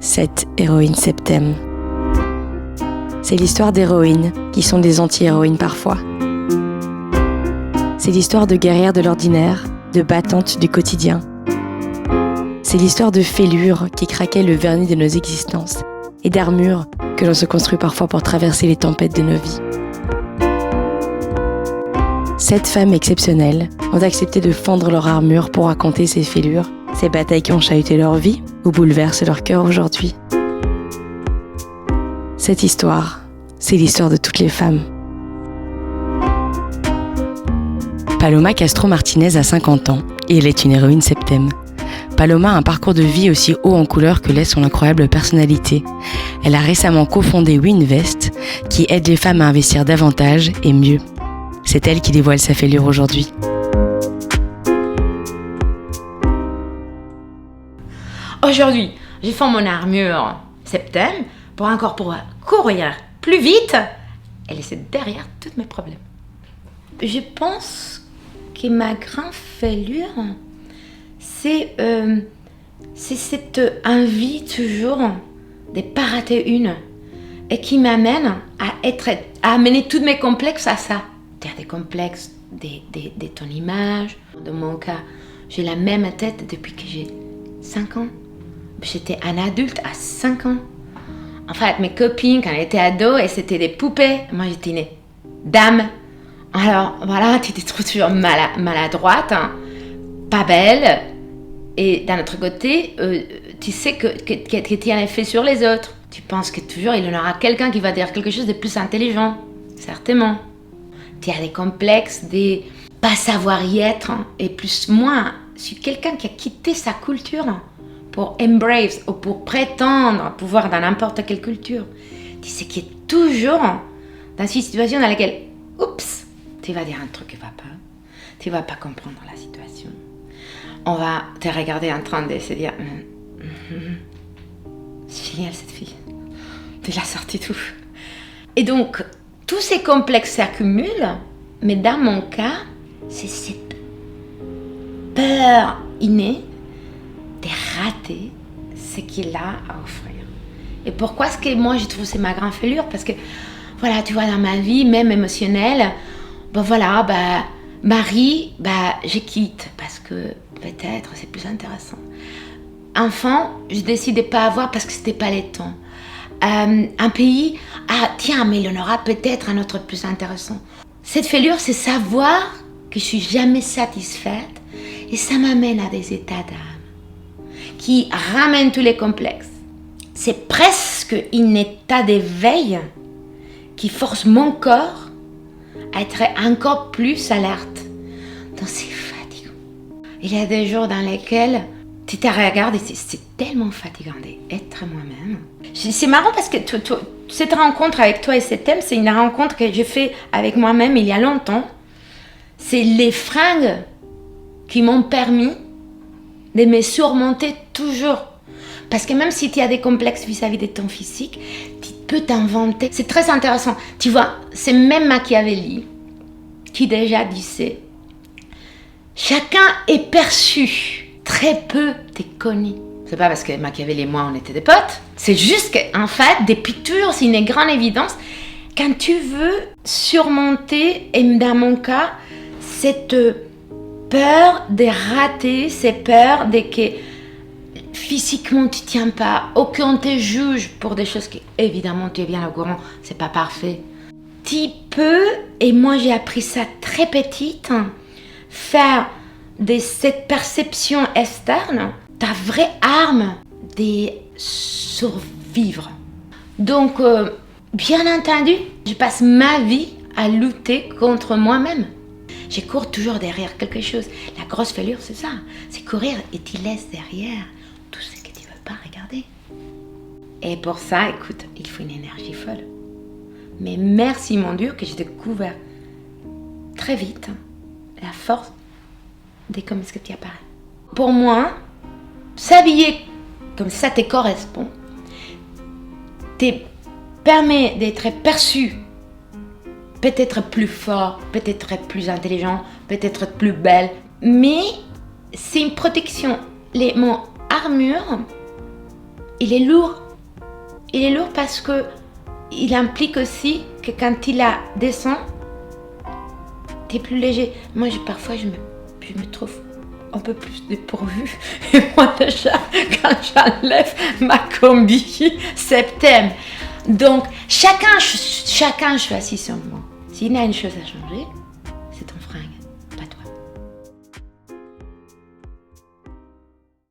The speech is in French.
7 héroïnes septem. C'est l'histoire d'héroïnes qui sont des anti-héroïnes parfois. C'est l'histoire de guerrières de l'ordinaire, de battantes du quotidien. C'est l'histoire de fêlures qui craquaient le vernis de nos existences et d'armures que l'on se construit parfois pour traverser les tempêtes de nos vies. 7 femmes exceptionnelles ont accepté de fendre leur armure pour raconter ces fêlures, ces batailles qui ont chahuté leur vie ou bouleversé leur cœur aujourd'hui. Cette histoire, c'est l'histoire de toutes les femmes. Paloma Castro Martinez a 50 ans et elle est une héroïne septem. Paloma a un parcours de vie aussi haut en couleur que l'est son incroyable personnalité. Elle a récemment cofondé Winvest, qui aide les femmes à investir davantage et mieux. C'est elle qui dévoile sa fêlure aujourd'hui. Aujourd'hui, j'ai fait mon armure septem pour encore pouvoir courir plus vite et laisser derrière tous mes problèmes. Je pense que ma grande fêlure, c'est cette envie toujours de ne pas rater une et qui m'amène à amener tous mes complexes à ça. Des complexes de ton image. Dans mon cas, j'ai la même tête depuis que j'ai 5 ans. J'étais un adulte à 5 ans. En fait, mes copines, quand elles étaient ados, et c'était des poupées. Moi, j'étais une dame. Alors, voilà, tu te trouves toujours maladroite, hein, pas belle. Et d'un autre côté, tu sais que tu as un effet sur les autres. Tu penses que toujours, il y en aura quelqu'un qui va dire quelque chose de plus intelligent. Certainement. Tu as des complexes, des pas savoir y être. Hein, et plus, moi, je suis quelqu'un qui a quitté sa culture pour embrace ou pour prétendre pouvoir dans n'importe quelle culture. Tu sais qu'il est toujours dans une situation dans laquelle, oups, tu vas dire un truc qui ne va pas. Tu ne vas pas comprendre la situation. On va te regarder en train de se dire, c'est génial cette fille. Tu l'as sorti tout. Et donc, tous ces complexes s'accumulent, mais dans mon cas, c'est cette peur innée de rater ce qu'il a à offrir. Et pourquoi est-ce que moi je trouve que c'est ma grande fêlure? Parce que, voilà, tu vois, dans ma vie, même émotionnelle, mari, je quitte parce que peut-être c'est plus intéressant. Enfant, je décide de ne pas avoir parce que c'était pas le temps. Un pays, tiens, mais il y en aura peut-être un autre plus intéressant. Cette fêlure, c'est savoir que je suis jamais satisfaite et ça m'amène à des états d'âme qui ramènent tous les complexes. C'est presque un état d'éveil qui force mon corps à être encore plus alerte. Donc c'est fatigant. Il y a des jours dans lesquels tu te regardes et c'est tellement fatigant d'être moi-même. C'est marrant parce que cette rencontre avec toi et cet thème, c'est une rencontre que j'ai faite avec moi-même il y a longtemps. C'est les fringues qui m'ont permis de me surmonter toujours. Parce que même si tu as des complexes vis-à-vis de ton physique, tu peux t'inventer. C'est très intéressant. Tu vois, c'est même Machiavelli qui déjà disait « Chacun est perçu, très peu t'es connu ». C'est pas parce que Machiavelli et moi, on était des potes. C'est juste qu'en fait, depuis toujours, c'est une grande évidence. Quand tu veux surmonter, et dans mon cas, cette peur de rater, cette peur de que physiquement tu tiens pas, ou qu'on te juge pour des choses qui, évidemment, tu es bien au courant, c'est pas parfait. Tu peux, et moi j'ai appris ça très petite, faire de cette perception externe ta vraie arme de survivre. Donc, bien entendu, je passe ma vie à lutter contre moi-même. Je cours toujours derrière quelque chose. La grosse fêlure, c'est ça. C'est courir et tu laisses derrière tout ce que tu ne veux pas regarder. Et pour ça, écoute, il faut une énergie folle. Mais merci mon Dieu que j'ai découvert très vite la force de comme ce que tu apparais. Pour moi, s'habiller comme ça te correspond, te permet d'être perçu, peut-être plus fort, peut-être plus intelligent, peut-être plus belle, mais c'est une protection. Mon armure il est lourd. Il est lourd parce que il implique aussi que quand il la descend, t'es plus léger. Moi, parfois, je me trouve un peu plus dépourvue. Et moi, déjà, quand j'enlève ma combi septembre. Donc, chacun choisit son moment. S'il y a une chose à changer,